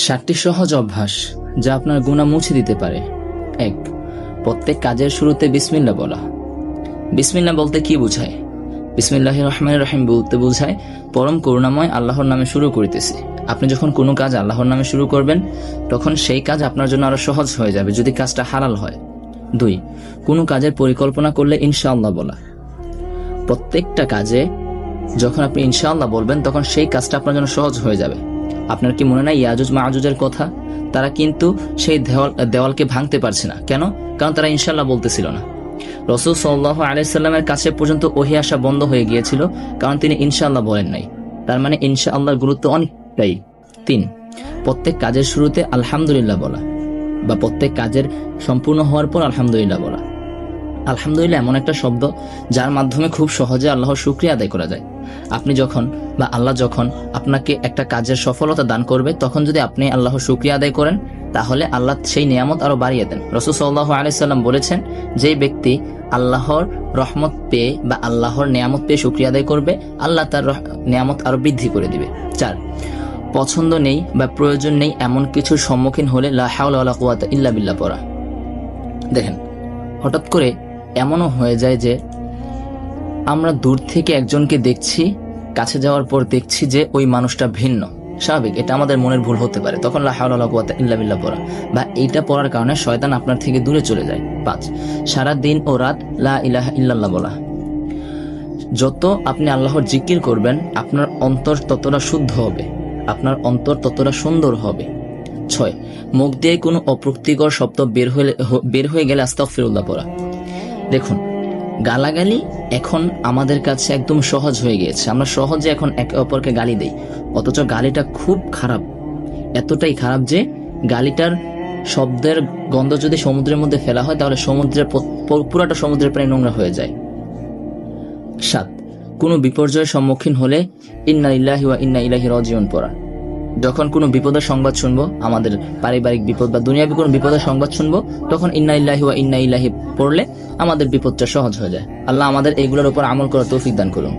7টি সহজ অভ্যাস যা আপনার গুনাহ মুছে দিতে পারে। 1. প্রত্যেক কাজের শুরুতে বিসমিল্লাহ বলা। বিসমিল্লাহ বলতে কি বোঝায়? বিসমিল্লাহির রহমানির রহিম বলতে বোঝায় পরম করুণাময় আল্লাহর নামে শুরু করিতেছি। আপনি যখন কোনো কাজ আল্লাহর নামে শুরু করবেন তখন সেই কাজ আপনার জন্য আরো সহজ হয়ে যাবে যদি কাজটা হালাল হয়। 2. কোনো কাজের পরিকল্পনা করলে ইনশাআল্লাহ বলা। প্রত্যেকটা কাজে যখন আপনি ইনশাআল্লাহ বলবেন তখন সেই কাজটা আপনার জন্য সহজ হয়ে যাবে। আপনার কি মনে নাই ইয়াজুজ মাআজুজের কথা? তারা কিন্তু সেই দেওয়ালকে ভাঙতে পারছে না। কেন? কারণ তারা ইনশাআল্লাহ বলতেছিল না। রাসূল সাল্লাল্লাহু আলাইহি সাল্লামের কাছে পর্যন্ত ওহী আসা বন্ধ হয়ে গিয়েছিল কারণ তিনি ইনশাআল্লাহ বলেন নাই। তার মানে ইনশাআল্লাহর গুরুত্ব অনেকটাই। 3. প্রত্যেক কাজের শুরুতে আলহামদুলিল্লাহ বলা বা প্রত্যেক কাজের সম্পূর্ণ হওয়ার পর আলহামদুলিল্লাহ বলা। আলহামদুলিল্লাহ এমন একটা শব্দ যার মাধ্যমে খুব সহজে আল্লাহর শুকরিয়া আদায় করা যায়। আপনি যখন বা আল্লাহ যখন আপনাকে একটা কাজের সফলতা দান করবে তখন যদি আপনি আল্লাহর শুকরিয়া আদায় করেন তাহলে আল্লাহ সেই নিয়ামত আরো বাড়িয়ে দেন। রাসূল সাল্লাল্লাহু আলাইহি সাল্লাম বলেছেন, যে ব্যক্তি আল্লাহর রহমত পেয়ে বা আল্লাহর নিয়ামত পেয়ে শুকরিয়া আদায় করবে আল্লাহ তার নিয়ামত আরো বৃদ্ধি করে দিবে। 4. পছন্দ নেই বা প্রয়োজন নেই এমন কিছুর সম্মুখীন হলে লা হাওলা ওয়ালা কুওয়াতা ইল্লা বিল্লাহ পড়া। দেখেন, হঠাৎ করে এমনও হয়ে যায় যে আমরা দূর থেকে একজনকে দেখছি, কাছে যাওয়ার পর দেখছি যে ওই মানুষটা ভিন্ন। স্বাভাবিক, এটা আমাদের মনের ভুল হতে পারে, তখন লা হাওলা ওয়ালা কুওয়াতা ইল্লা বিল্লাহ পড়া বা এইটা পড়ার কারণে শয়তান আপনার থেকে দূরে চলে যায়। 5. সারা দিন ও রাত লা ইলাহা ইল্লাল্লাহ বলা। যত আপনি আল্লাহর জিকির করবেন আপনার অন্তর ততটা শুদ্ধ হবে, আপনার অন্তর ততটা সুন্দর হবে। 6. মুখ দিয়ে কোনো অপ্রীতিকর শব্দ বের হয়ে গেলে আস্তাগফিরুল্লাহ পড়া। দেখুন, গালাগালি এখন আমাদের কাছে একদম সহজ হয়ে গিয়েছে। আমরা সহজে এখন একে অপরকে গালি দেই, অথচ গালিটা খুব খারাপ। এতটাই খারাপ যে গালিটার শব্দের গন্ধ যদি সমুদ্রের মধ্যে ফেলা হয় তাহলে সমুদ্রের পুরাটা সমুদ্রের প্রায় নোংরা হয়ে যায়। 7. কোনো বিপর্যয়ের সম্মুখীন হলে ইন্না লিল্লাহি ওয়া ইন্না ইলাইহি রাজিউন পড়া। যখন কোনো বিপদের সংবাদ শুনবো, আমাদের পারিবারিক বিপদ বা দুনিয়াবি কোনো বিপদের সংবাদ শুনবো, তখন ইন্না লিল্লাহি ওয়া ইন্না ইলাইহি পড়লে আমাদের বিপদটা সহজ হয়ে যায়। আল্লাহ আমাদের এগুলোর উপর আমল করার তৌফিক দান করুন।